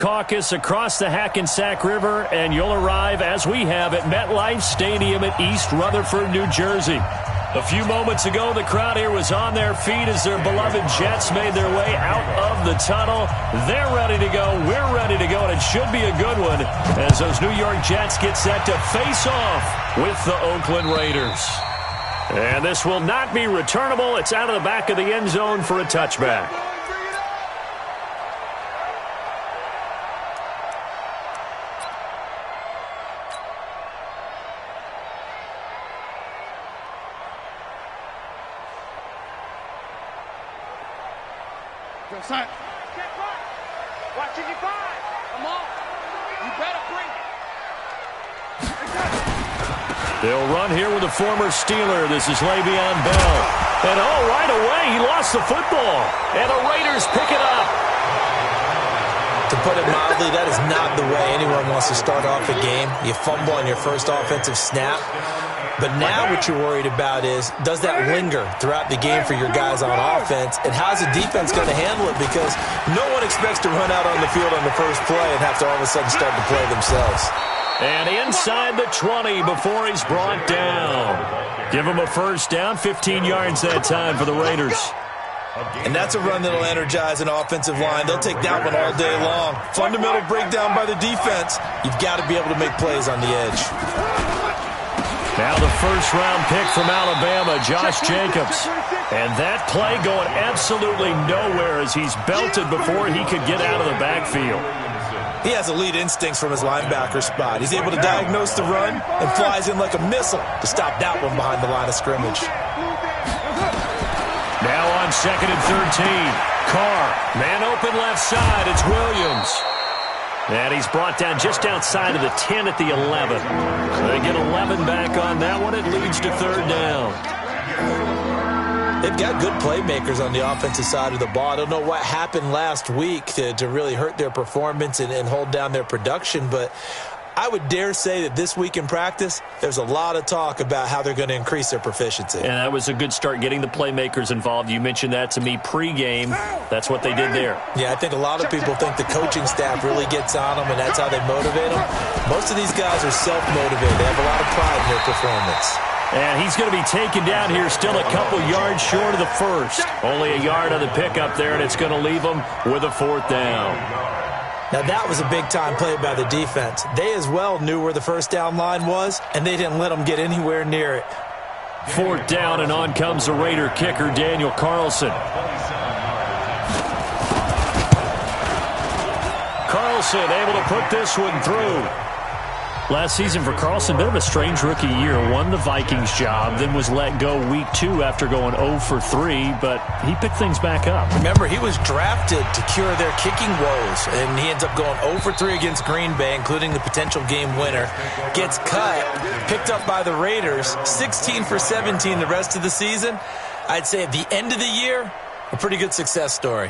Caucus across the Hackensack River, and you'll arrive, as we have, at MetLife Stadium in East Rutherford, New Jersey. A few moments ago, the crowd here was on their feet as their beloved Jets made their way out of the tunnel. They're ready to go. We're ready to go, and it should be a good one as those New York Jets get set to face off with the Oakland Raiders. And this will not be returnable. It's out of the back of the end zone for a touchback. Son. Watching you find. Come on. You better bring it. They'll run here with a former Steeler. This is Le'Veon Bell. And right away, he lost the football. And the Raiders pick it up. To put it mildly, that is not the way anyone wants to start off a game. You fumble on your first offensive snap. But now what you're worried about is, does that linger throughout the game for your guys on offense? And how's the defense going to handle it? Because no one expects to run out on the field on the first play and have to all of a sudden start to play themselves. And inside the 20 before he's brought down. Give him a first down, 15 yards that time for the Raiders. And that's a run that'll energize an offensive line. They'll take that one all day long. Fundamental breakdown by the defense. You've got to be able to make plays on the edge. Now the first-round pick from Alabama, Josh Jacobs. And that play going absolutely nowhere as he's belted before he could get out of the backfield. He has elite instincts from his linebacker spot. He's able to diagnose the run and flies in like a missile to stop that one behind the line of scrimmage. Now on 2nd and 13. Carr, man open left side. It's Williams. And he's brought down just outside of the 10 at the 11. They get 11 back on that one. It leads to 3rd down. They've got good playmakers on the offensive side of the ball. I don't know what happened last week to really hurt their performance and hold down their production, but I would dare say that this week in practice, there's a lot of talk about how they're going to increase their proficiency. And that was a good start, getting the playmakers involved. You mentioned that to me pregame. That's what they did there. Yeah, I think a lot of people think the coaching staff really gets on them, and that's how they motivate them. Most of these guys are self-motivated. They have a lot of pride in their performance. And he's going to be taken down here, still a couple yards short of the first. Only a yard on the pickup there, and it's going to leave them with a 4th down. Now, that was a big-time play by the defense. They as well knew where the first down line was, and they didn't let them get anywhere near it. 4th down, and on comes the Raider kicker, Daniel Carlson. Carlson able to put this one through. Last season for Carlson, bit of a strange rookie year. Won the Vikings job, then was let go week 2 after going 0 for 3, but he picked things back up. Remember, he was drafted to cure their kicking woes, and he ends up going 0 for 3 against Green Bay, including the potential game winner. Gets cut, picked up by the Raiders, 16 for 17 the rest of the season. I'd say at the end of the year, a pretty good success story.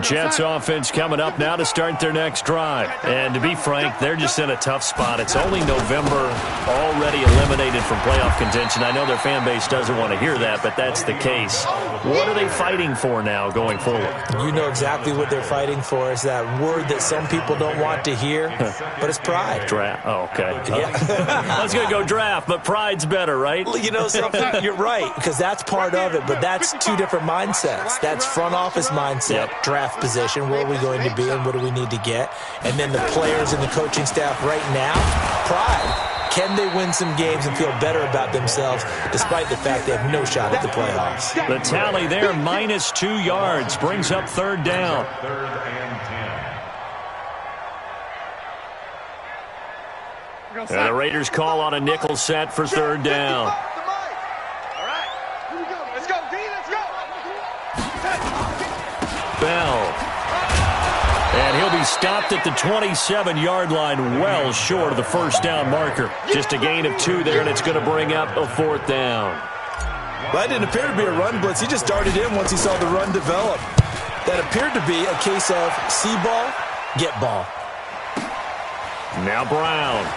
Jets offense coming up now to start their next drive. And to be frank, they're just in a tough spot. It's only November, already eliminated from playoff contention. I know their fan base doesn't want to hear that, but that's the case. What are they fighting for now going forward? You know exactly what they're fighting for. Is that word that some people don't want to hear, but it's pride. Draft. Oh, okay. Yeah. I was going to go draft, but pride's better, right? You know something? You're right, because that's part of it, but that's two different mindsets. That's front office mindset, draft position, where are we going to be and what do we need to get? And then the players and the coaching staff right now, pride. Can they win some games and feel better about themselves despite the fact they have no shot at the playoffs? The tally there, -2 yards, brings up 3rd down. And the Raiders call on a nickel set for 3rd down. Bell. And he'll be stopped at the 27-yard line, well short of the first down marker. Just a gain of 2 there, and it's going to bring up a 4th down. Well, that didn't appear to be a run blitz. He just darted in once he saw the run develop. That appeared to be a case of see ball, get ball. Now Brown.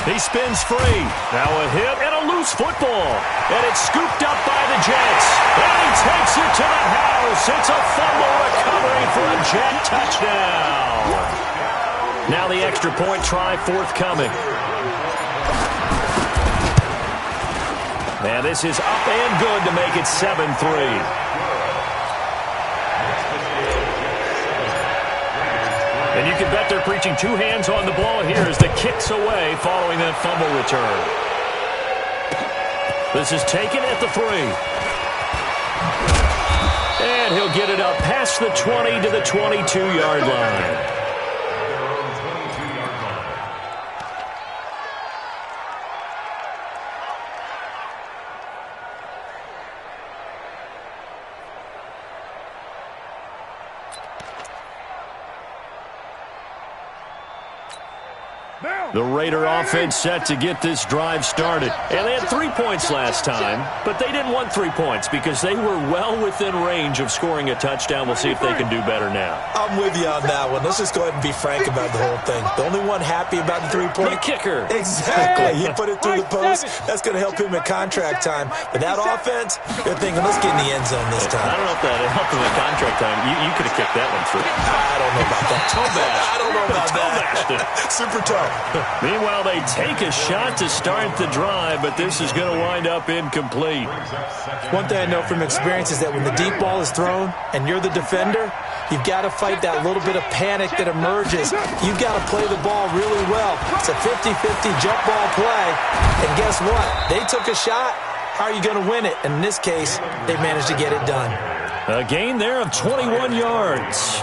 He spins free. Now a hit and a loose football. And it's scooped up by the Jets. And he takes it to the house. It's a fumble recovery for a Jet touchdown. Now the extra point try forthcoming. And this is up and good to make it 7-3. And you can bet they're preaching two hands on the ball here as the kick's away following that fumble return. This is taken at the 3. And he'll get it up past the 20 to the 22-yard line. The Raider offense set to get this drive started. And they had 3 points last time, but they didn't want 3 points because they were well within range of scoring a touchdown. We'll see if they can do better now. I'm with you on that one. Let's just go ahead and be frank about the whole thing. The only one happy about the 3-point. The kicker. Exactly. He put it through the post. That's going to help him at contract time. But that offense, they're thinking, let's get in the end zone this time. I don't know if that helped him at contract time. You could have kicked that one through. I don't know about that. Toe bash. I don't know about that. Super toe. Meanwhile, they take a shot to start the drive, but this is going to wind up incomplete. One thing I know from experience is that when the deep ball is thrown and you're the defender, you've got to fight that little bit of panic that emerges. You've got to play the ball really well. It's a 50-50 jump ball play. And guess what? They took a shot. How are you going to win it? And in this case, they managed to get it done. A gain there of 21 yards.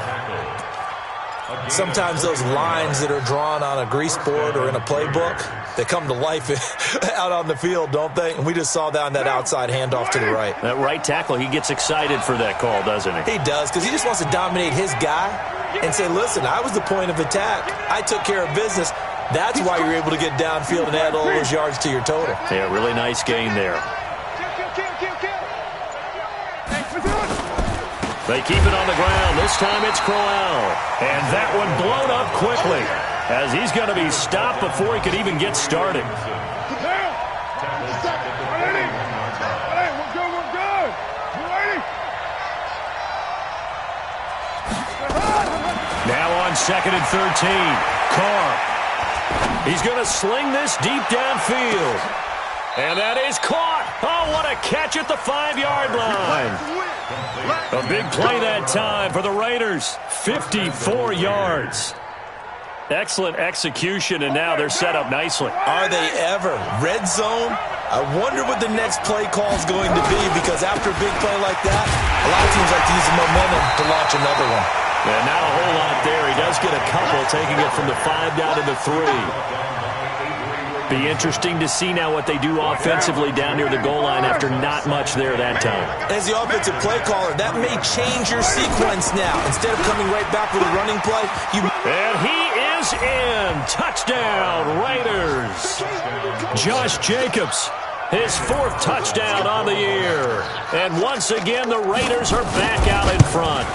Sometimes those lines that are drawn on a grease board or in a playbook, they come to life out on the field, don't they? And we just saw that on that outside handoff to the right. That right tackle, he gets excited for that call, doesn't he? He does, because he just wants to dominate his guy and say, listen, I was the point of attack. I took care of business. That's why you're able to get downfield and add all those yards to your total. Yeah, really nice gain there. They keep it on the ground. This time it's Crowell. And that one blown up quickly as he's going to be stopped before he could even get started. Now on 2nd and 13. Carr. He's going to sling this deep downfield. And that is caught. Oh, what a catch at the 5-yard line. A big play that time for the Raiders. 54 yards. Excellent execution, and now they're set up nicely. Are they ever? Red zone? I wonder what the next play call is going to be, because after a big play like that, a lot of teams like to use the momentum to launch another one. And not a whole lot there. He does get a couple, taking it from the 5 down to the 3. Be interesting to see now what they do offensively down near the goal line after not much there that time. As the offensive play caller, that may change your sequence now. Instead of coming right back with a running play, And he is in. Touchdown, Raiders. Josh Jacobs, his 4th touchdown on the year. And once again, the Raiders are back out in front.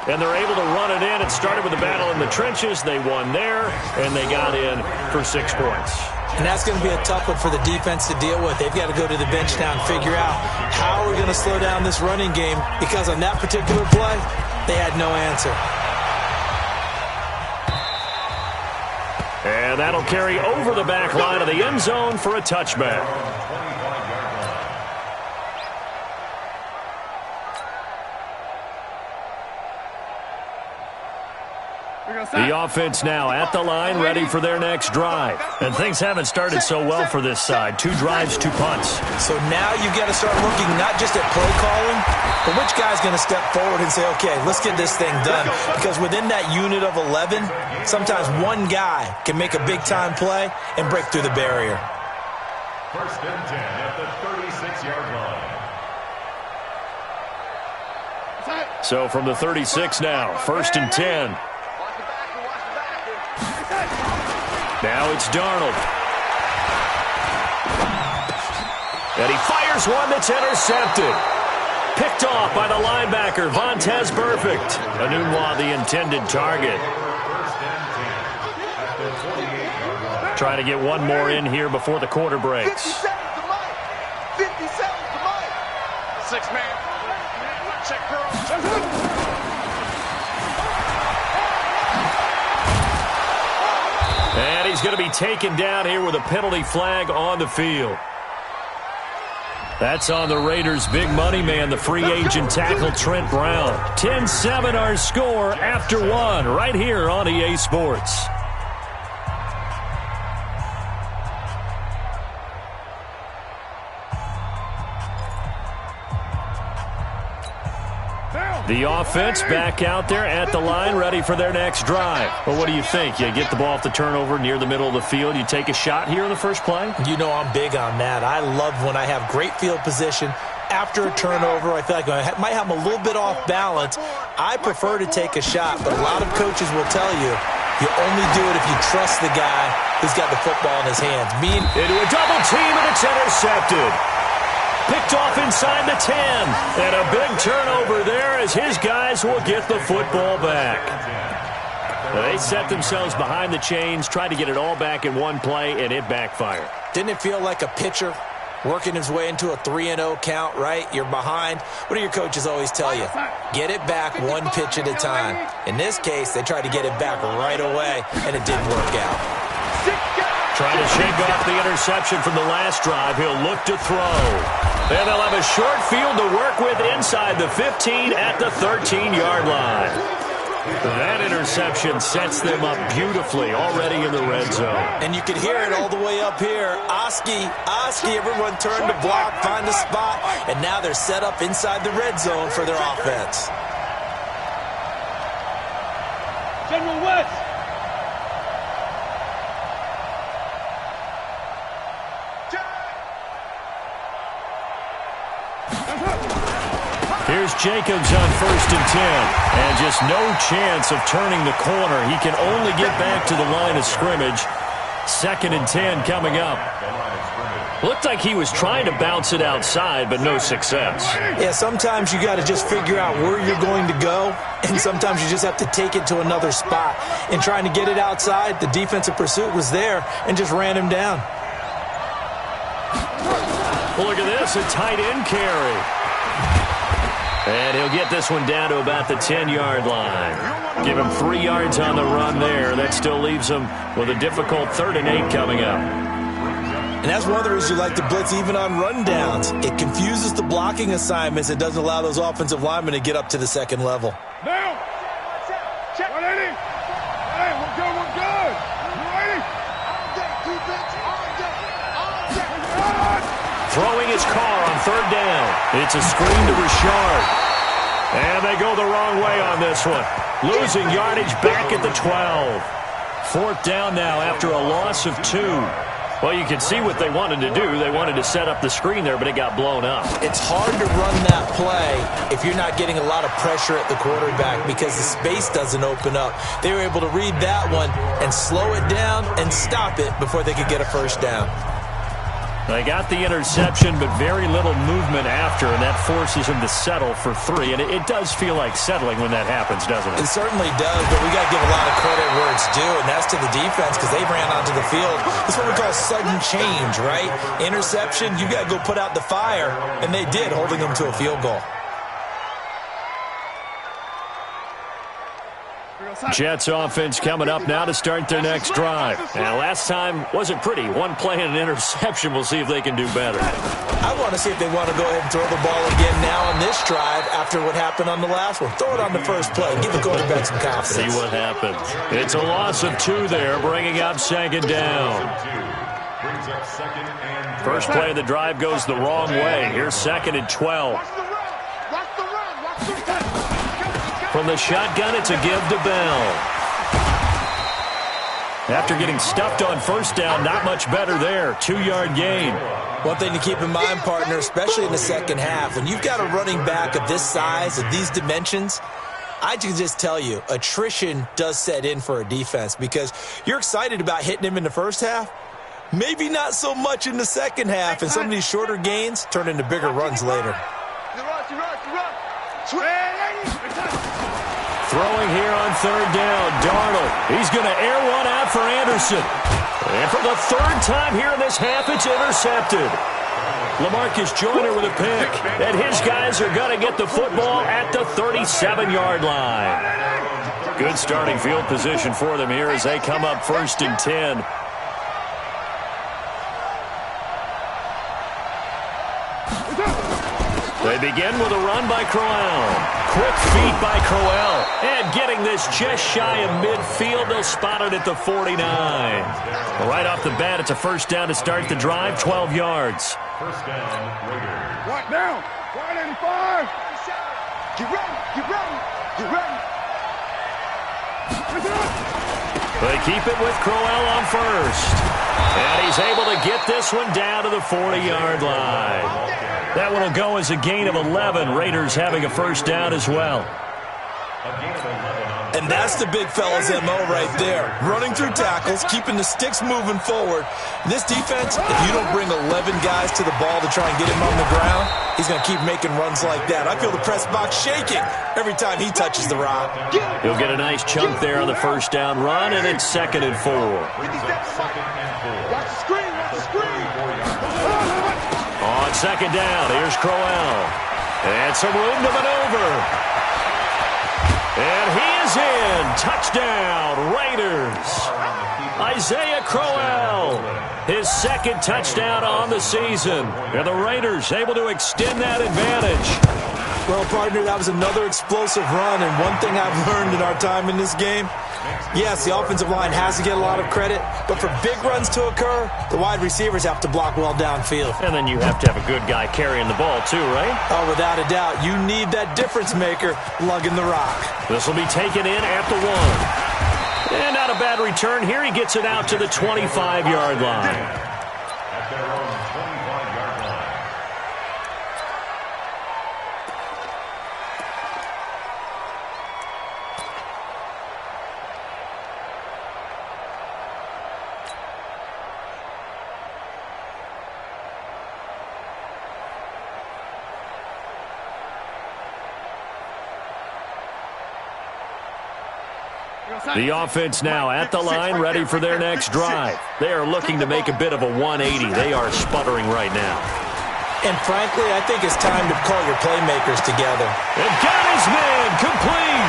And they're able to run it in. It started with a battle in the trenches. They won there, and they got in for 6 points. And that's going to be a tough one for the defense to deal with. They've got to go to the bench now and figure out how we're going to slow down this running game, because on that particular play, they had no answer. And that'll carry over the back line of the end zone for a touchback. The offense now at the line, ready for their next drive. And things haven't started so well for this side. 2 drives, 2 punts. So now you've got to start looking not just at play calling, but which guy's going to step forward and say, okay, let's get this thing done. Because within that unit of 11, sometimes one guy can make a big-time play and break through the barrier. 1st and 10 at the 36-yard line. So from the 36 now, 1st and 10. Now it's Darnold. And he fires one that's intercepted. Picked off by the linebacker, Vontaze Burfict. Anunwa, the intended target. Try to get one more in here before the quarter breaks. 50 seconds to Mike. 50 seconds to Mike. 6 man. Check girl. And he's going to be taken down here with a penalty flag on the field. That's on the Raiders' big money man, the free agent tackle Trent Brown. 10-7 our score after one right here on EA Sports. The offense back out there at the line, ready for their next drive. Well, what do you think? You get the ball off the turnover near the middle of the field. You take a shot here in the first play? You know I'm big on that. I love when I have great field position. After a turnover, I feel like I might have a little bit off balance. I prefer to take a shot, but a lot of coaches will tell you, you only do it if you trust the guy who's got the football in his hands. Into a double team, and it's intercepted. Picked off inside the 10. And a big turnover there as his guys will get the football back. They set themselves behind the chains, tried to get it all back in one play, and it backfired. Didn't it feel like a pitcher working his way into a 3-0 count, right? You're behind. What do your coaches always tell you? Get it back one pitch at a time. In this case, they tried to get it back right away, and it didn't work out. Trying to shake off the interception from the last drive. He'll look to throw. And they'll have a short field to work with inside the 15 at the 13-yard line. That interception sets them up beautifully already in the red zone. And you can hear it all the way up here. Oski, everyone turned to block, find a spot, and now they're set up inside the red zone for their offense. General West. Here's Jacobs on 1st and 10. And just no chance of turning the corner. He can only get back to the line of scrimmage. 2nd and 10 coming up. Looked like he was trying to bounce it outside, but no success. Yeah, sometimes you got to just figure out where you're going to go, and sometimes you just have to take it to another spot. In trying to get it outside, the defensive pursuit was there and just ran him down. Well, look at this, a tight end carry. And he'll get this one down to about the 10-yard line. Give him 3 yards on the run there. That still leaves him with a difficult 3rd and 8 coming up. And that's one of the reasons you like to blitz even on rundowns. It confuses the blocking assignments. It doesn't allow those offensive linemen to get up to the second level. Now! Check. 180. Hey, we're good, we're good. You ready? All day, defense, all day. Throwing his car on 3rd down. It's a screen to Richard. And they go the wrong way on this one. Losing yardage back at the 12. 4th down now after a loss of 2. Well, you can see what they wanted to do. They wanted to set up the screen there, but it got blown up. It's hard to run that play if you're not getting a lot of pressure at the quarterback because the space doesn't open up. They were able to read that one and slow it down and stop it before they could get a 1st down. They got the interception, but very little movement after, and that forces him to settle for 3. And it does feel like settling when that happens, doesn't it? It certainly does, but we got to give a lot of credit where it's due, and that's to the defense because they ran onto the field. It's what we call sudden change, right? Interception, you got to go put out the fire, and they did, holding them to a field goal. Jets offense coming up now to start their next drive. Now, last time wasn't pretty. One play and an interception. We'll see if they can do better. I want to see if they want to go ahead and throw the ball again now on this drive after what happened on the last one. Throw it on the first play. Give the quarterback some confidence. See what happens. It's a loss of 2 there, bringing up 2nd down. First play of the drive goes the wrong way. Here's 2nd and 12. From the shotgun, it's a give to Bell. After getting stuffed on 1st down, not much better there. 2-yard gain. One thing to keep in mind, partner, especially in the second half, when you've got a running back of this size, of these dimensions, I can just tell you, attrition does set in for a defense because you're excited about hitting him in the first half. Maybe not so much in the second half, and some of these shorter gains turn into bigger runs later. Throwing here on 3rd down, Darnold. He's going to air one out for Anderson. And for the third time here in this half, it's intercepted. LaMarcus Joyner with a pick. And his guys are going to get the football at the 37-yard line. Good starting field position for them here as they come up 1st and 10. They begin with a run by Crowell. Quick feet by Crowell. And getting this just shy of midfield, they'll spot it at the 49. Right off the bat, it's a first down to start the drive, 12 yards. First down, Raiders. Right now. 185. Get ready. Get ready. Get ready. They keep it with Crowell on first. And he's able to get this one down to the 40-yard line. That one will go as a gain of 11. Raiders having a first down as well. And that's the big fella's MO right there. Running through tackles, keeping the sticks moving forward. This defense, if you don't bring 11 guys to the ball to try and get him on the ground, he's going to keep making runs like that. I feel the press box shaking every time he touches the rock. He'll get a nice chunk there on the first down run, and it's 2nd and 4. Watch the screen. Watch the screen. On 2nd down, here's Crowell. And some room to maneuver. And he is in. Touchdown, Raiders. Isaiah Crowell, his 2nd touchdown on the season. And the Raiders able to extend that advantage. Well, partner, that was another explosive run, and one thing I've learned in our time in this game, yes, the offensive line has to get a lot of credit, but for big runs to occur, the wide receivers have to block well downfield. And then you have to have a good guy carrying the ball too, right? Oh, without a doubt. You need that difference maker lugging the rock. This will be taken in at the 1. And not a bad return here. He gets it out to the 25-yard line. At their own 25-yard line. The offense now at the line, ready for their next drive. They are looking to make a bit of a 180. They are sputtering right now. And frankly, I think it's time to call your playmakers together. And got his man complete.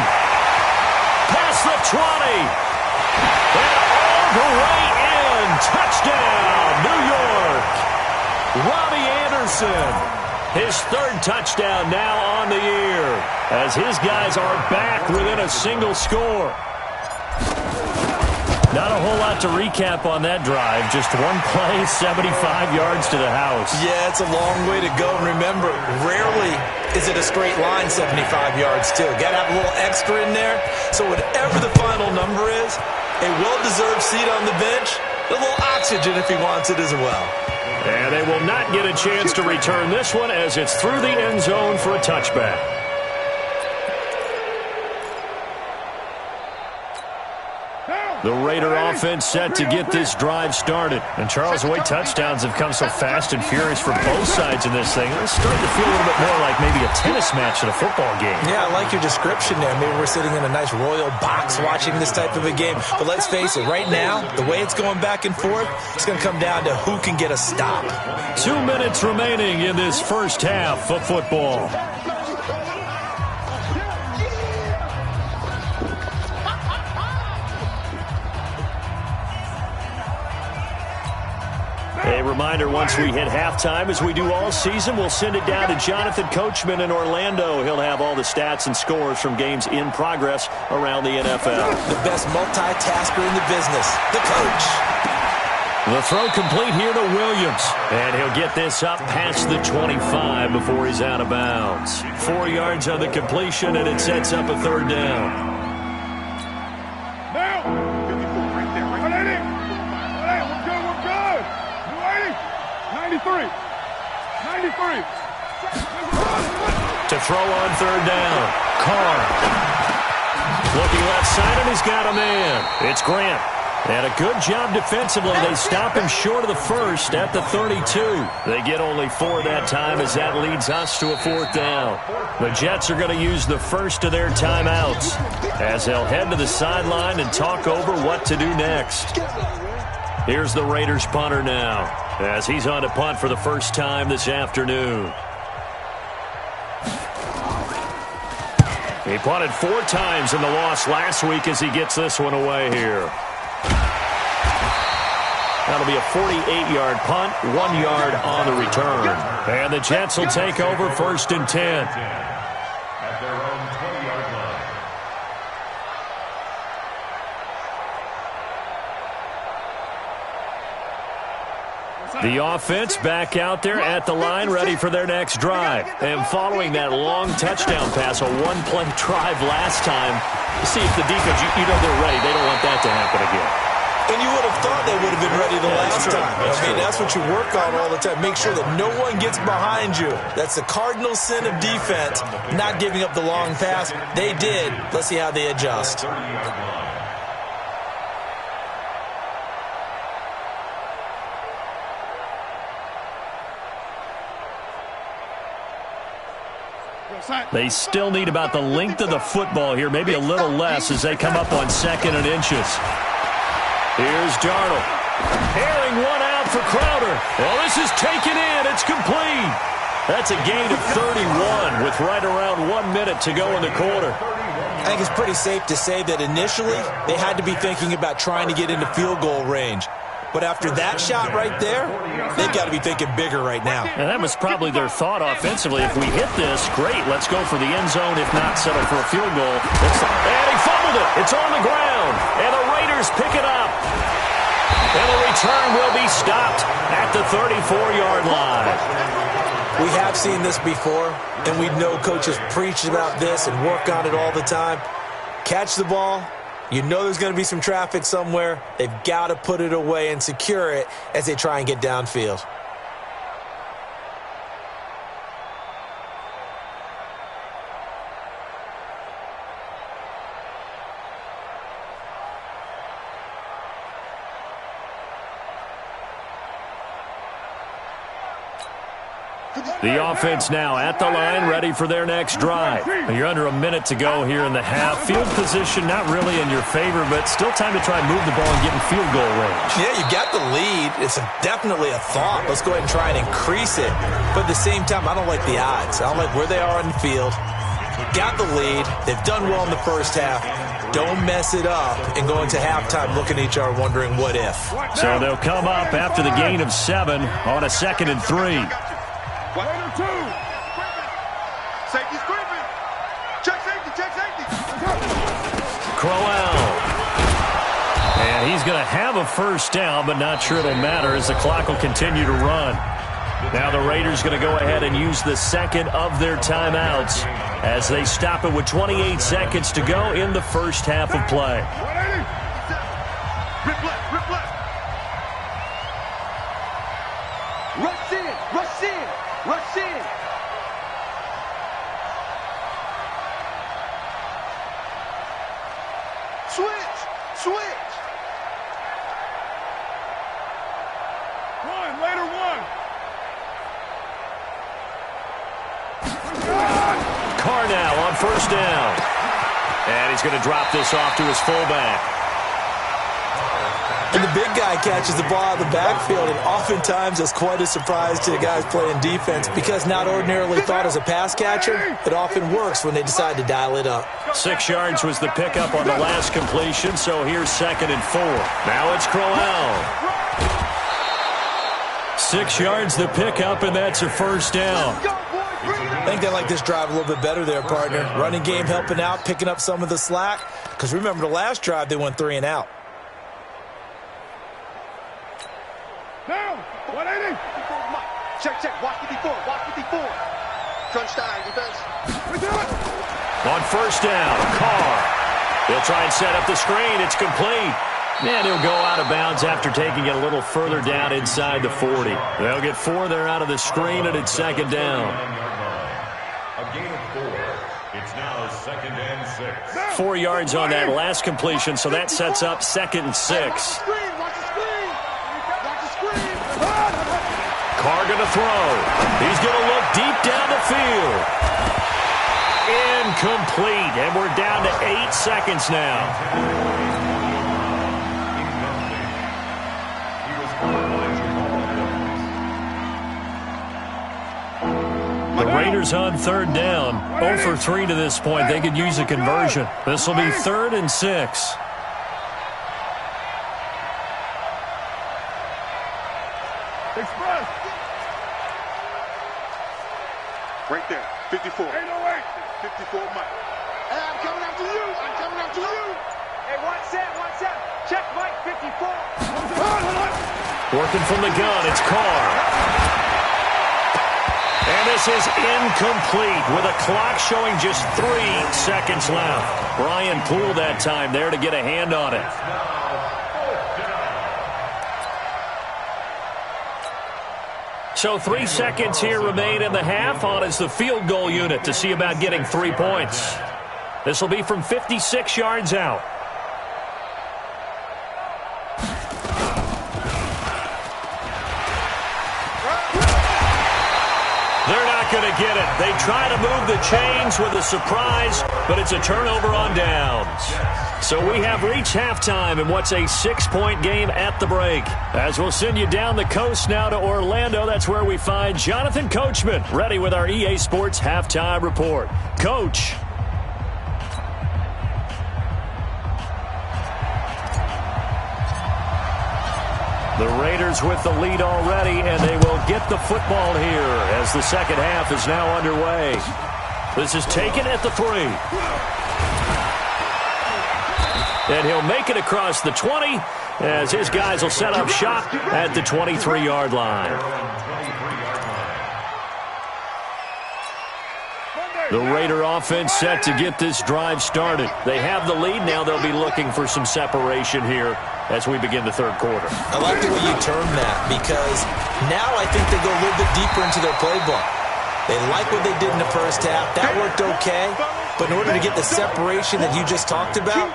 Past the 20. And all the way in. Touchdown, New York. Robbie Anderson. His 3rd touchdown now on the year as his guys are back within a single score. Not a whole lot to recap on that drive. Just one play, 75 yards to the house. Yeah, it's a long way to go. And remember, rarely is it a straight line 75 yards, too. Got to have a little extra in there. So whatever the final number is, a well-deserved seat on the bench, a little oxygen if he wants it as well. And they will not get a chance to return this one as it's through the end zone for a touchback. The Raider offense set to get this drive started. And Charles, the way touchdowns have come so fast and furious for both sides in this thing, it's starting to feel a little bit more like maybe a tennis match in a football game. Yeah, I like your description there. Maybe we're sitting in a nice royal box watching this type of a game. But let's face it, right now, the way it's going back and forth, it's going to come down to who can get a stop. 2 minutes remaining in this first half of football. A reminder, once we hit halftime, as we do all season, we'll send it down to Jonathan Coachman in Orlando. He'll have all the stats and scores from games in progress around the NFL. The best multitasker in the business, the coach. The throw complete here to Williams. And he'll get this up past the 25 before he's out of bounds. 4 yards on the completion, and it sets up a 3rd down. Now. 93. To throw on 3rd down. Carr. Looking left side, and he's got a man. It's Grant. And a good job defensively. They stop him short of the 1st at the 32. They get only 4 that time as that leads us to a 4th down. The Jets are going to use the first of their timeouts as they'll head to the sideline and talk over what to do next. Here's the Raiders punter now, as he's on to punt for the first time this afternoon. He punted 4 times in the loss last week as he gets this one away here. That'll be a 48-yard punt, 1 yard on the return. And the Jets will take over 1st and 10. At their own 20-yard line. The offense back out there at the line, ready for their next drive. And following that long touchdown pass, a one-play drive last time, you see if the defense, you know they're ready. They don't want that to happen again. And you would have thought they would have been ready the last time. I mean, that's what you work on all the time. Make sure that no one gets behind you. That's the cardinal sin of defense, not giving up the long pass. They did. Let's see how they adjust. They still need about the length of the football here, maybe a little less as they come up on 2nd and inches. Here's Darnold. Airing one out for Crowder. Well, this is taken in. It's complete. That's a gain of 31 with right around 1 minute to go in the quarter. I think it's pretty safe to say that initially they had to be thinking about trying to get into field goal range. But after that shot right there, they've got to be thinking bigger right now. And that was probably their thought offensively. If we hit this, great, let's go for the end zone. If not, settle for a field goal. And he fumbled it. It's on the ground. And the Raiders pick it up. And the return will be stopped at the 34-yard line. We have seen this before, and we know coaches preach about this and work on it all the time. Catch the ball. You know there's going to be some traffic somewhere. They've got to put it away and secure it as they try and get downfield. The offense now at the line, ready for their next drive. You're under a minute to go here in the half. Field position not really in your favor, but still time to try and move the ball and get in field goal range. Yeah, you got the lead. It's definitely a thought. Let's go ahead and try and increase it. But at the same time, I don't like the odds. I don't like where they are on the field. Got the lead. They've done well in the first half. Don't mess it up and go into halftime looking at each other wondering what if. So they'll come up after the gain of 7 on a 2nd and 3. Raider 2. Safety's creeping. Check safety, check safety. Crowell. And he's going to have a first down, but not sure it'll matter as the clock will continue to run. Now the Raiders going to go ahead and use the second of their timeouts as they stop it with 28 seconds to go in the first half of play. Rip left, rip left. Rush in, rush in, rush in. Switch, switch. One, later one. Carr now on first down. And he's going to drop this off to his fullback. And the big guy catches the ball out of the backfield, and oftentimes it's quite a surprise to the guys playing defense because not ordinarily thought as a pass catcher, it often works when they decide to dial it up. 6 yards was the pickup on the last completion, so here's 2nd and 4. Now it's Crowell. 6 yards the pickup, and that's a first down. I think they like this drive a little bit better there, partner. Running game helping out, picking up some of the slack. Because remember the last drive, they went 3 and out. Down, 180. Check, check, watch 54, watch 54. Crunch time, defense. We do it. On first down, Carr. He'll try and set up the screen. It's complete. And he'll go out of bounds after taking it a little further down inside the 40. They'll get 4 there out of the screen, and it's 2nd down. A gain of 4. It's now 2nd and 6. 4 yards on that last completion, so that sets up 2nd and 6. Watch the screen, watch the screen. Watch the screen. Carr going to throw. He's going to look deep down the field. Incomplete, and we're down to 8 seconds now. The Raiders on third down. 0 for 3 to this point. They could use a conversion. This will be 3rd and 6. Express. Right there. 54. 808. 54 Mike. Hey, I'm coming after you. I'm coming after you. Hey, 1-7. Check Mike 54. Working from the gun, it's Carr. And this is incomplete with a clock showing just 3 seconds left. Brian Poole that time there to get a hand on it. So 3 seconds here remain in the half. On is the field goal unit to see about getting 3 points. This will be from 56 yards out. They're not going to get it. They try to move the chains with a surprise, but it's a turnover on downs. So we have reached halftime in what's a 6-point game at the break. As we'll send you down the coast now to Orlando, that's where we find Jonathan Coachman, ready with our EA Sports Halftime Report. Coach. The Raiders with the lead already, and they will get the football here as the second half is now underway. This is taken at the 3. And he'll make it across the 20 as his guys will set up shop at the 23-yard line. The Raider offense set to get this drive started. They have the lead. Now they'll be looking for some separation here as we begin the third quarter. I like the way you term that because now I think they go a little bit deeper into their playbook. They like what they did in the first half. That worked okay. But in order to get the separation that you just talked about,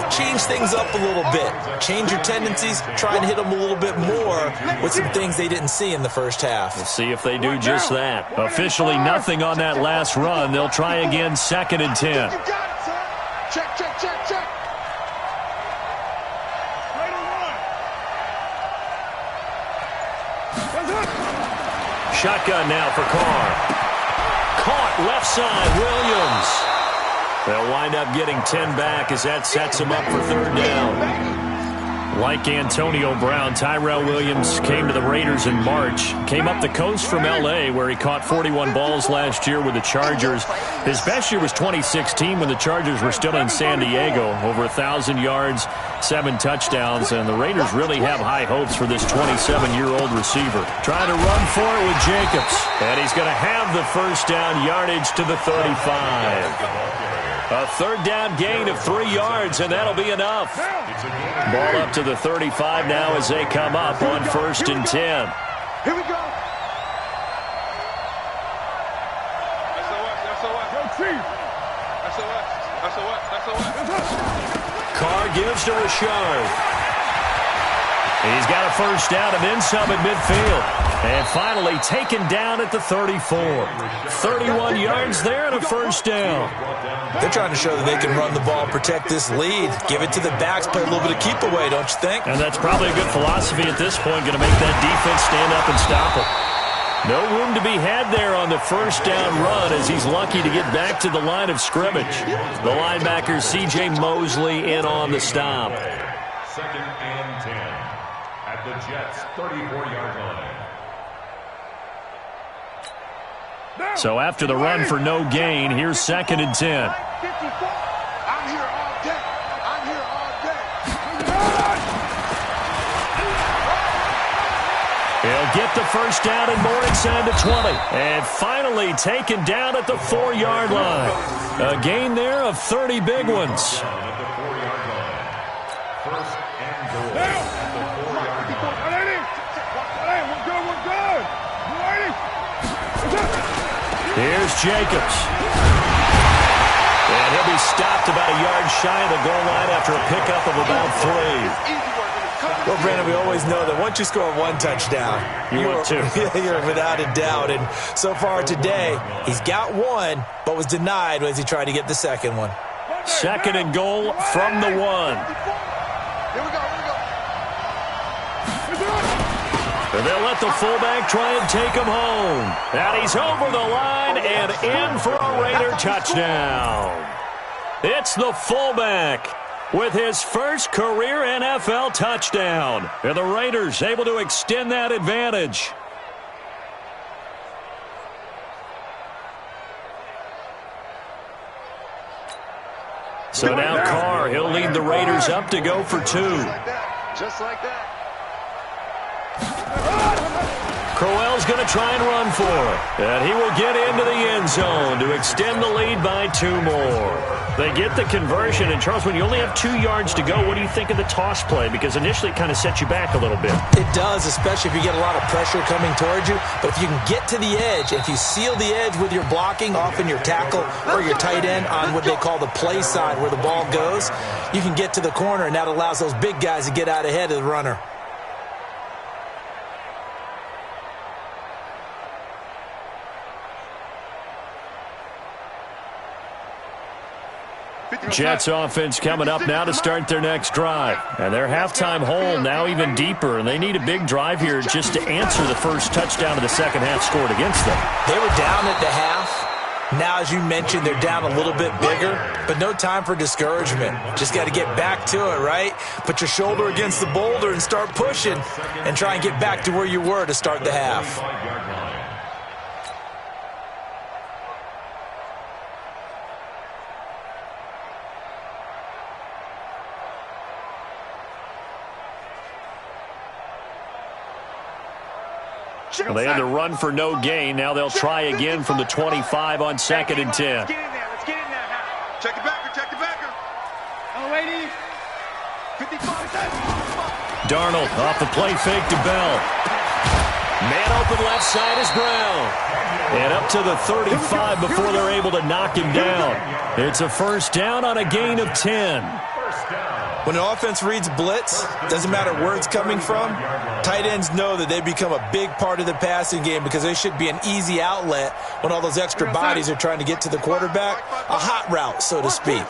change things up a little bit. Change your tendencies. Try and hit them a little bit more with some things they didn't see in the first half. We'll see if they do just that. Officially nothing on that last run. They'll try again 2nd and 10. Check. Shotgun now for Carr. Caught left side, Williams. They'll wind up getting 10 back as that sets them up for 3rd down. Like Antonio Brown, Tyrell Williams came to the Raiders in March. Came up the coast from L.A. where he caught 41 balls last year with the Chargers. His best year was 2016 when the Chargers were still in San Diego. Over 1,000 yards, 7 touchdowns, and the Raiders really have high hopes for this 27-year-old receiver. Trying to run for it with Jacobs. And he's going to have the first down yardage to the 35. A 3rd down gain of 3 yards, and that'll be enough. Ball up to the 35 now as they come up on 1st and 10. Here we go. Carr gives to Rashard. He's got a first down and then some at midfield. And finally taken down at the 34. 31 yards there and a first down. They're trying to show that they can run the ball, protect this lead, give it to the backs, play a little bit of keep away, don't you think? And that's probably a good philosophy at this point, going to make that defense stand up and stop it. No room to be had there on the first down run as he's lucky to get back to the line of scrimmage. The linebacker C.J. Mosley in on the stop. 2nd and 10 at the Jets' 34-yard line. So after the run for no gain, here's 2nd and 10. I'm here all day. He'll get the first down and more inside the 20. And finally taken down at the 4-yard line. A gain there of 30 big ones. At the 4-yard line. 1st and goal at the 4-yard line. We're good. You ready? Here's Jacobs. And he'll be stopped about a yard shy of the goal line after a pickup of about 3. Well, Brandon, we always know that once you score 1 touchdown, you're without a doubt. And so far today, he's got 1, but was denied as he tried to get the second one. 2nd and goal from the 1. Here we go. And they'll let the fullback try and take him home. And he's over the line and in for a Raider touchdown. It's the fullback with his first career NFL touchdown. And the Raiders able to extend that advantage. So now Carr, he'll lead the Raiders up to go for 2. Just like that. Crowell's going to try and run for it. And he will get into the end zone to extend the lead by 2 more. They get the conversion. And, Charles, when you only have 2 yards to go, what do you think of the toss play? Because initially it kind of sets you back a little bit. It does, especially if you get a lot of pressure coming towards you. But if you can get to the edge, if you seal the edge with your blocking, often your tackle or your tight end on what they call the play side where the ball goes, you can get to the corner, and that allows those big guys to get out ahead of the runner. Jets offense coming up now to start their next drive. And their halftime hole now even deeper, and they need a big drive here just to answer the first touchdown of the second half scored against them. They were down at the half. Now, as you mentioned, they're down a little bit bigger, but no time for discouragement. Just got to get back to it, right? Put your shoulder against the boulder and start pushing and try and get back to where you were to start the half. Well, they had to run for no gain. Now they'll try again from the 25 on 2nd and 10. Let's get in there. Let's get in there now. Check the backer. Check the backer. Oh, ladies. 55. Darnold off the play fake to Bell. Man open left side is Brown. And up to the 35 before they're able to knock him down. It's a first down on a gain of 10. When an offense reads blitz, doesn't matter where it's coming from, tight ends know that they become a big part of the passing game because they should be an easy outlet when all those extra bodies are trying to get to the quarterback. A hot route, so to speak.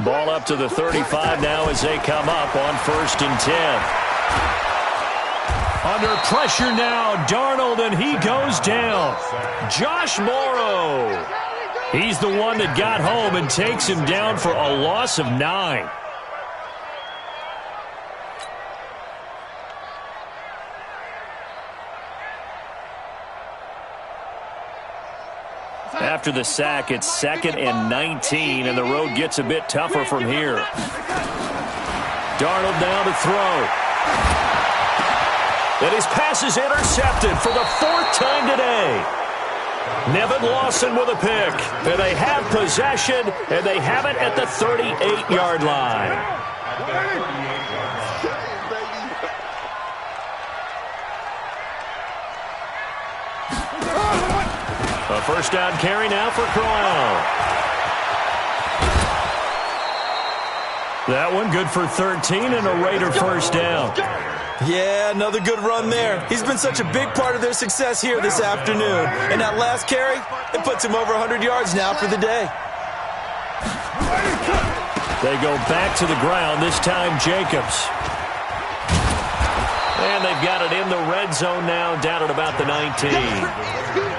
Ball up to the 35 now as they come up on 1st and 10. Under pressure now, Darnold, and he goes down. Josh Morrow. He's the one that got home and takes him down for a loss of 9. After the sack, it's 2nd and 19, and the road gets a bit tougher from here. Darnold down to throw. And his pass is intercepted for the 4th time today. Nevin Lawson with a pick. And they have possession, and they have it at the 38-yard line. A first down carry now for Crowell. That one good for 13 and a Raider first down. Yeah, another good run there. He's been such a big part of their success here this afternoon. And that last carry, it puts him over 100 yards now for the day. They go back to the ground, this time Jacobs. And they've got it in the red zone now, down at about the 19.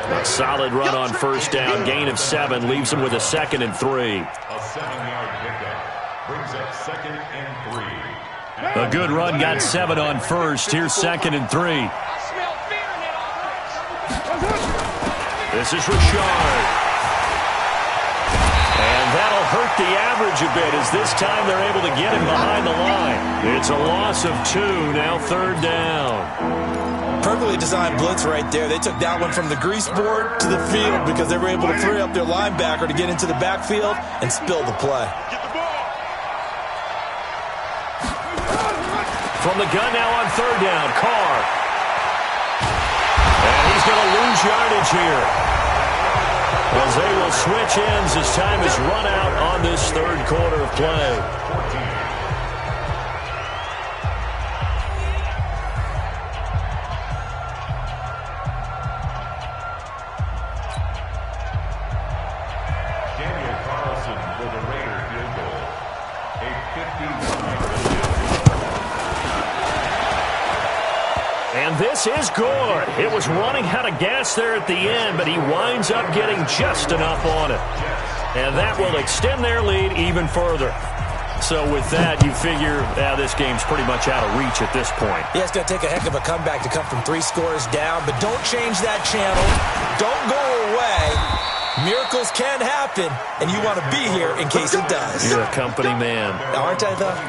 A solid run on first down, gain of 7, leaves them with a 2nd and 3. A 7-yard pickup brings up 2nd and 3. A good run, got 7 on first. Here's 2nd and 3. This is Richard. And that'll hurt the average a bit as this time they're able to get him behind the line. It's a loss of 2, now 3rd down. Perfectly designed blitz right there. They took that one from the grease board to the field because they were able to free up their linebacker to get into the backfield and spill the play. From the gun now on 3rd down, Carr. And he's going to lose yardage here, as they will switch ends as time is run out on this 3rd quarter of play. For the Raider field goal, a 51-yard. And And this is good. It was running out of gas there at the end, but he winds up getting just enough on it. And that will extend their lead even further. So with that, you figure this game's pretty much out of reach at this point. Yeah, it's going to take a heck of a comeback to come from 3 scores down, but don't change that channel. Don't go away. Miracles can happen, and you want to be here in case it does. You're a company man. Aren't I, though?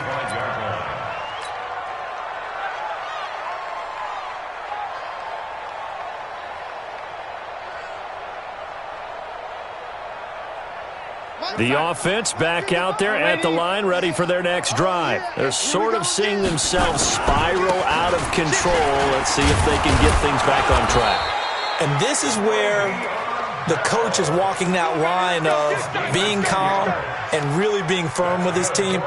The offense back out there at the line, ready for their next drive. They're sort of seeing themselves spiral out of control. Let's see if they can get things back on track. And this is where the coach is walking that line of being calm and really being firm with his team.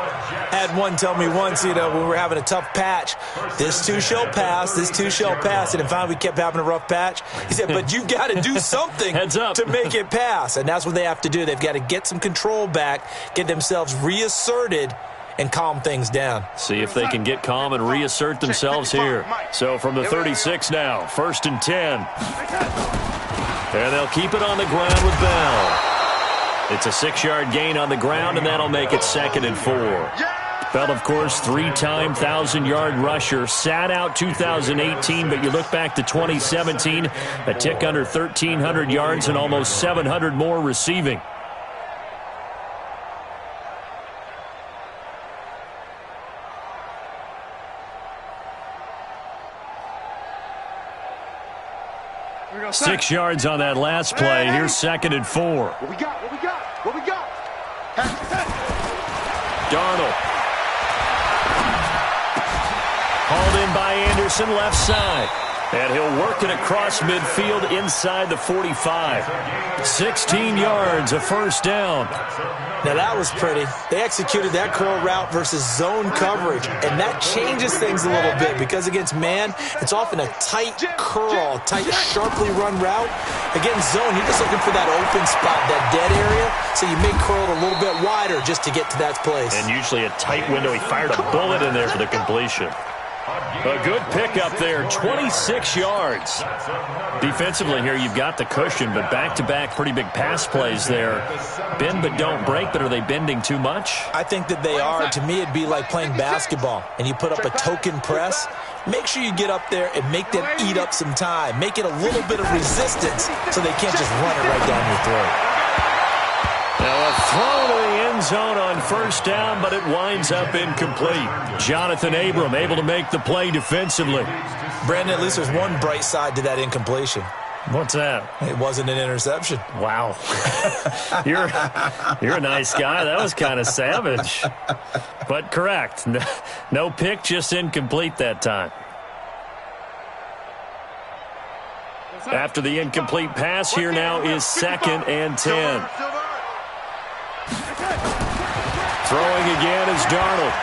I had one tell me once, when we were having a tough patch, this too shall pass, this too shall pass. And finally we kept having a rough patch. He said, but you've got to do something to make it pass. And that's what they have to do. They've got to get some control back, get themselves reasserted, and calm things down. See if they can get calm and reassert themselves here. So from the 36 now, 1st and 10. And they'll keep it on the ground with Bell. It's a 6-yard gain on the ground, and that'll make it 2nd and 4. Bell, of course, 3-time 1,000-yard rusher. Sat out 2018, but you look back to 2017, a tick under 1,300 yards and almost 700 more receiving. Six yards on that last play. Here's 2nd and 4. What we got? What we got? What we got? Darnold. Hauled in by Anderson, left side. And he'll work it across midfield inside the 45. 16 yards, a first down. Now that was pretty. They executed that curl route versus zone coverage, and that changes things a little bit because against man, it's often a tight curl, tight, sharply run route. Against zone, you're just looking for that open spot, that dead area, so you may curl it a little bit wider just to get to that place. And usually a tight window. He fired a bullet in there for the completion. A good pickup there, 26 yards. Defensively here, you've got the cushion, but back-to-back pretty big pass plays there. Bend but don't break, but are they bending too much? I think that they are. To me, it'd be like playing basketball, and you put up a token press. Make sure you get up there and make them eat up some time. Make it a little bit of resistance so they can't just run it right down your throat. Now a throw to the end zone on first down, but it winds up incomplete. Jonathan Abram able to make the play defensively. Brandon, at least there's one bright side to that incompletion. What's that? It wasn't an interception. Wow. You're a nice guy. That was kind of savage. But correct. No pick, just incomplete that time. After the incomplete pass, here now is 2nd and 10. Throwing again is Darnold.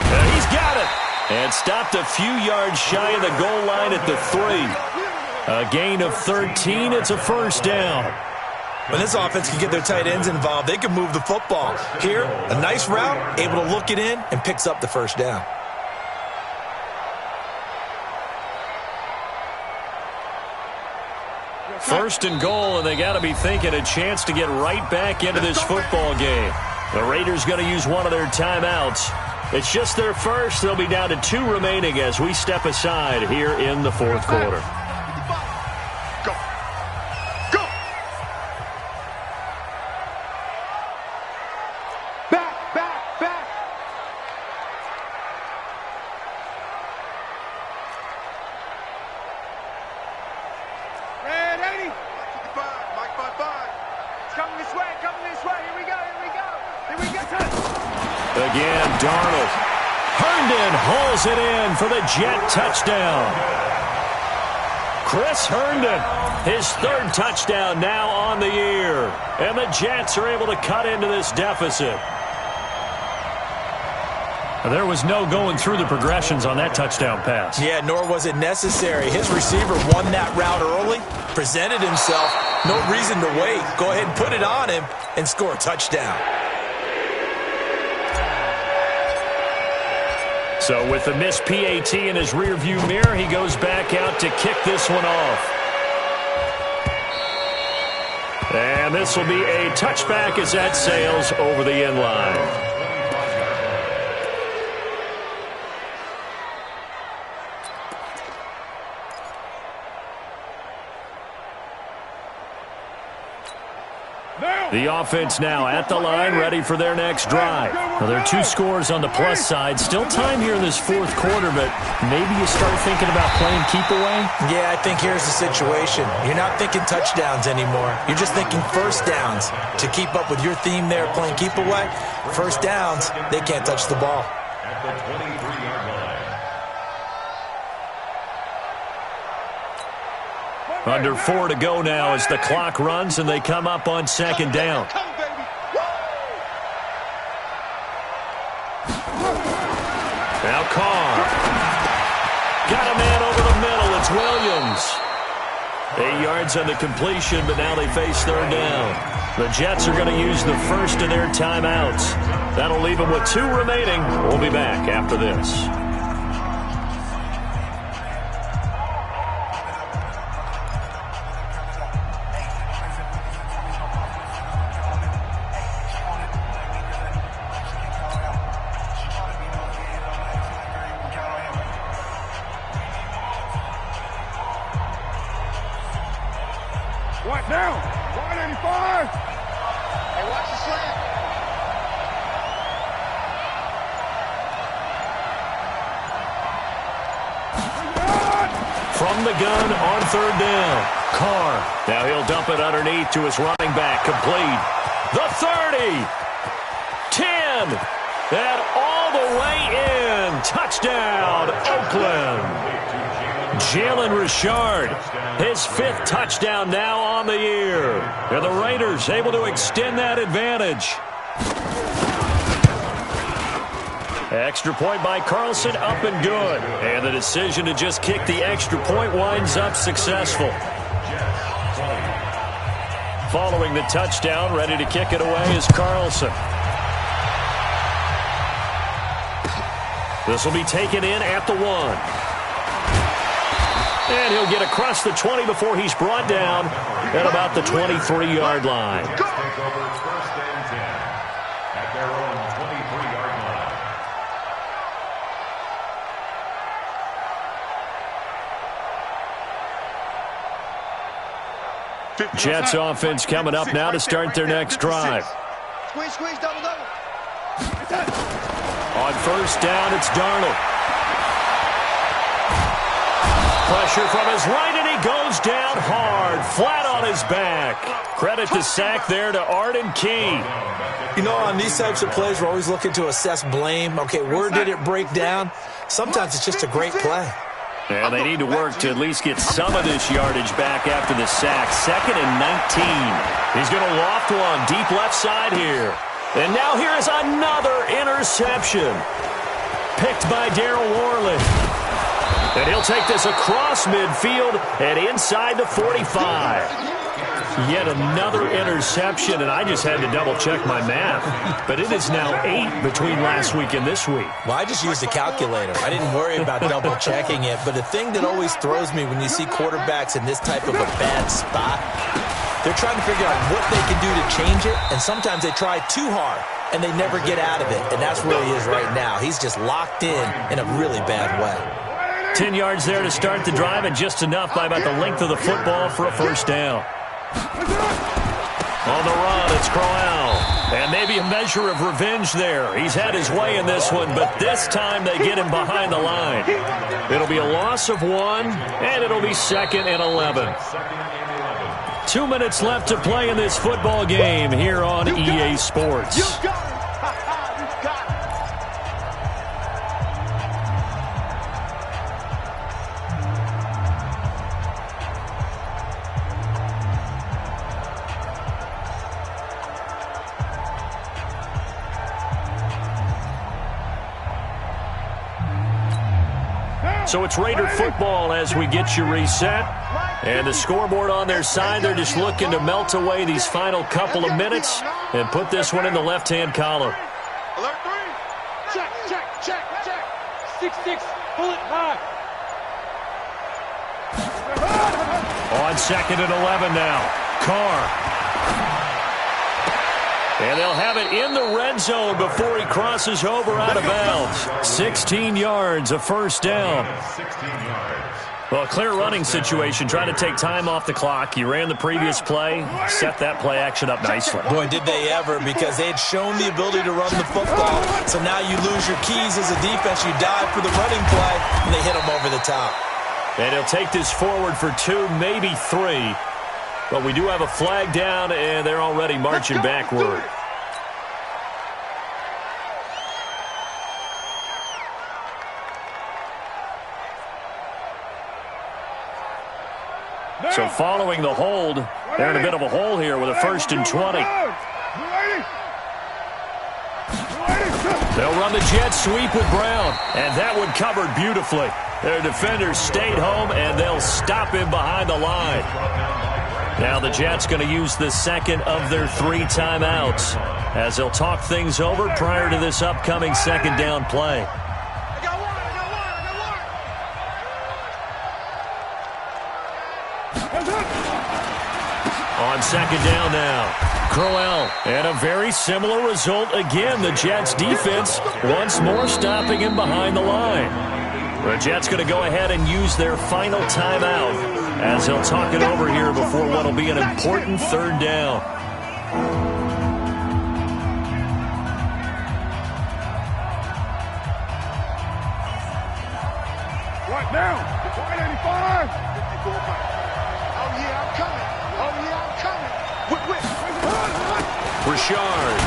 And he's got it. And stopped a few yards shy of the goal line at the 3. A gain of 13. It's a first down. When this offense can get their tight ends involved, they can move the football. Here, a nice route, able to look it in, and picks up the first down. First and goal, and they got to be thinking a chance to get right back into this football game. The Raiders going to use one of their timeouts. It's just their first. They'll be down to 2 remaining as we step aside here in the 4th quarter. Go. Go. Back, back, back. Red 80. 55, Mike 55. It's coming this way, coming this way. Here we go, here we go. Here we go. Again, Darnold. Herndon hauls it in for the Jet touchdown. Chris Herndon, his 3rd touchdown now on the year. And the Jets are able to cut into this deficit. There was no going through the progressions on that touchdown pass. Yeah, nor was it necessary. His receiver won that route early, presented himself. No reason to wait. Go ahead and put it on him and score a touchdown. So with the missed PAT in his rearview mirror, he goes back out to kick this one off. And this will be a touchback as that sails over the end line. The offense now at the line, ready for their next drive. Well, there are 2 scores on the plus side. Still time here in this fourth quarter, but maybe you start thinking about playing keep away? Yeah, I think here's the situation. You're not thinking touchdowns anymore. You're just thinking first downs. To keep up with your theme there, playing keep away, first downs, they can't touch the ball. At the 23-yard line. Under 4 to go now as the clock runs and they come up on second down. Now Carr. Got a man over the middle. It's Williams. 8 yards on the completion, but now they face third down. The Jets are going to use the first of their timeouts. That'll leave them with 2 remaining. We'll be back after this. What now? 185. Hey, watch the slant. From the gun on third down. Carr. Now he'll dump it underneath to his running back. Complete. The 30. 10. And all the way in. Touchdown, Oakland. Jalen Richard, his 5th touchdown now on the year. And the Raiders able to extend that advantage. Extra point by Carlson, up and good. And the decision to just kick the extra point winds up successful. Following the touchdown, ready to kick it away is Carlson. This will be taken in at the 1. And he'll get across the 20 before he's brought down at about the 23-yard line. Take over first and 10 at their own 23-yard line. Jets offense coming up now to start their next drive. Squeeze, squeeze, double, double. On first down, it's Darnold. Pressure from his right, and he goes down hard, flat on his back. Credit the sack there to Arden Key. You know, on these types of plays, we're always looking to assess blame. Okay, where did it break down? Sometimes it's just a great play. Yeah, they need to work to at least get some of this yardage back after the sack. 2nd and 19. He's going to loft one deep left side here. And now here is another interception. Picked by Darryl Worley. And he'll take this across midfield and inside the 45. Yet another interception, and I just had to double-check my math. But it is now 8 between last week and this week. Well, I just used a calculator. I didn't worry about double-checking it. But the thing that always throws me when you see quarterbacks in this type of a bad spot, they're trying to figure out what they can do to change it, and sometimes they try too hard, and they never get out of it. And that's where he is right now. He's just locked in a really bad way. 10 yards there to start the drive, and just enough by about the length of the football for a first down. On the run, it's Crowell. And maybe a measure of revenge there. He's had his way in this one, but this time they get him behind the line. It'll be a loss of 1, and it'll be 2nd and 11. 2 minutes left to play in this football game here on EA Sports. You got it. You got it. So it's Raider football as we get you reset. And the scoreboard on their side, they're just looking to melt away these final couple of minutes and put this one in the left-hand column. Alert 3. Check, check, check, check. 6'6", bullet high. On 2nd and 11 now. Carr. And they'll have it in the red zone before he crosses over out of bounds. 16 yards, a first down. 16 yards. Well, a clear running situation, trying to take time off the clock. You ran the previous play, set that play action up nicely. Boy, did they ever, because they had shown the ability to run the football. So now you lose your keys as a defense. You dive for the running play, and they hit them over the top. And he'll take this forward for 2, maybe 3. But we do have a flag down, and they're already marching backward. So following the hold, they're in a bit of a hole here with a 1st and 20. They'll run the jet sweep with Brown, and that one covered beautifully. Their defenders stayed home, and they'll stop him behind the line. Now the Jets going to use the second of their 3 timeouts as they'll talk things over prior to this upcoming 2nd down play. On 2nd down now, Crowell. And a very similar result again. The Jets defense once more stopping him behind the line. The Jets going to go ahead and use their final timeout as they'll talk it over here before what will be an important 3rd down. Right now, 185. Richard.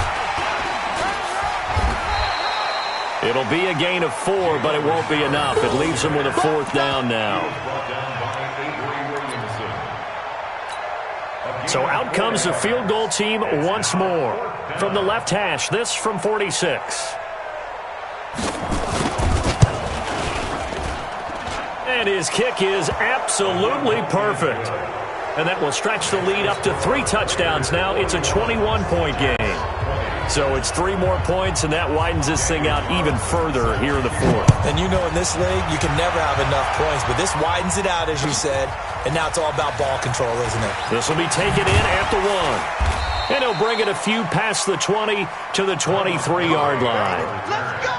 It'll be a gain of 4, but it won't be enough. It leaves them with a 4th down now. So out comes the field goal team once more. From the left hash, this from 46. And his kick is absolutely perfect. And that will stretch the lead up to 3 touchdowns now. It's a 21-point game. So it's 3 more points, and that widens this thing out even further here in the 4th. And you know in this league, you can never have enough points, but this widens it out, as you said, and now it's all about ball control, isn't it? This will be taken in at the 1. And he'll bring it a few past the 20 to the 23-yard line. Let's go!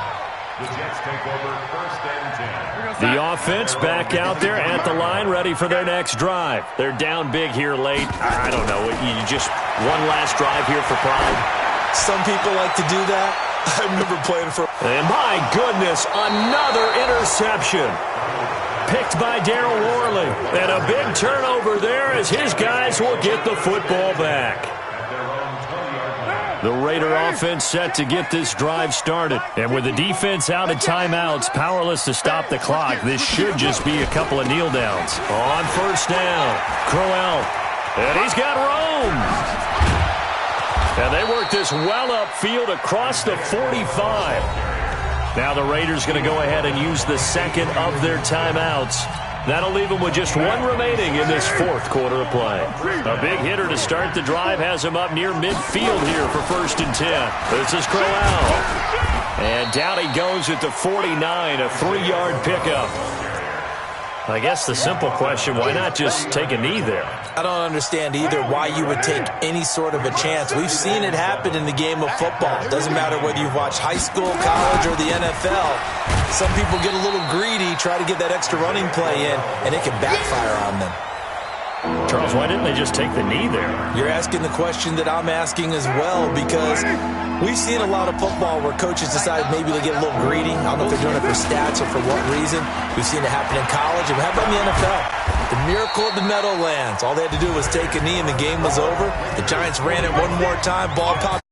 The Jets take over 1st and 10. The offense back out there at the line, ready for their next drive. They're down big here late. I don't know. You just one last drive here for pride. Some people like to do that. I remember playing for... And my goodness, another interception. Picked by Darryl Worley. And a big turnover there as his guys will get the football back. The Raider offense set to get this drive started. And with the defense out of timeouts, powerless to stop the clock, this should just be a couple of kneel downs. On 1st down, Crowell. And he's got room. And they work this well upfield across the 45. Now the Raiders going to go ahead and use the second of their timeouts. That'll leave them with just 1 remaining in this 4th quarter of play. A big hitter to start the drive has him up near midfield here for 1st and 10. This is Crowell. And down he goes at the 49, a 3-yard pickup. I guess the simple question, why not just take a knee there? I don't understand either why you would take any sort of a chance. We've seen it happen in the game of football. It doesn't matter whether you've watched high school, college, or the NFL. Some people get a little greedy, try to get that extra running play in, and it can backfire on them. Charles, why didn't they just take the knee there? You're asking the question that I'm asking as well, because we've seen a lot of football where coaches decide maybe they get a little greedy. I don't know if they're doing it for stats or for what reason. We've seen it happen in college. And how about in the NFL? The miracle of the Meadowlands. All they had to do was take a knee and the game was over. The Giants ran it one more time. Ball popped.